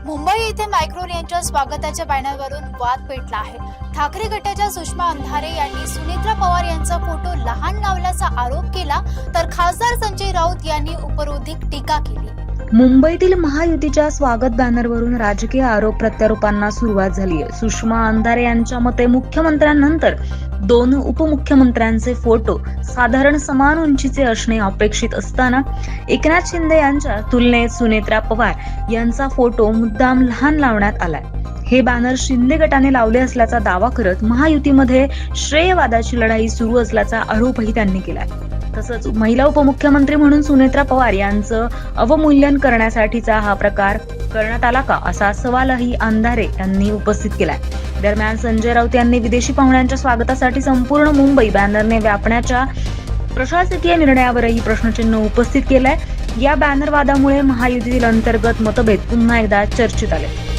मुंबई येथे मायक्रोन यांच्या स्वागताच्या बॅनरवरून वाद पेटला आहे. ठाकरे गटाच्या सुषमा अंधारे यांनी सुनेत्रा पवार यांचा फोटो लहान लावल्याचा आरोप केला, तर खासदार संजय राऊत यांनी उपरोधिक टीका केली. मुंबईतील महायुतीच्या स्वागत बॅनरवरून राजकीय आरोप प्रत्यारोपांना सुरुवात झाली आहे. सुषमा अंधारे यांच्या मते मुख्यमंत्र्यांनंतर दोन उपमुख्यमंत्र्यांचे फोटो साधारण समान उंचीचे असणे अपेक्षित असताना एकनाथ शिंदे यांच्या तुलनेत सुनेत्रा पवार यांचा फोटो मुद्दाम लहान लावण्यात आलाय. हे बॅनर शिंदे गटाने लावले असल्याचा दावा करत महायुतीमध्ये श्रेयवादाची लढाई सुरू असल्याचा आरोपही त्यांनी केलाय. तसंच महिला उपमुख्यमंत्री म्हणून सुनेत्रा पवार यांचं अवमूल्यन करण्यासाठीचा हा प्रकार करण्यात आला का, असा सवालही अंधारे यांनी उपस्थित केलाय. दरम्यान संजय राऊत यांनी विदेशी पाहुण्यांच्या स्वागतासाठी संपूर्ण मुंबई बॅनरने व्यापण्याच्या प्रशासकीय निर्णयावरही प्रश्नचिन्ह उपस्थित केलंय. या बॅनर वादामुळे महायुतीतील अंतर्गत मतभेद पुन्हा एकदा चर्चेत आले.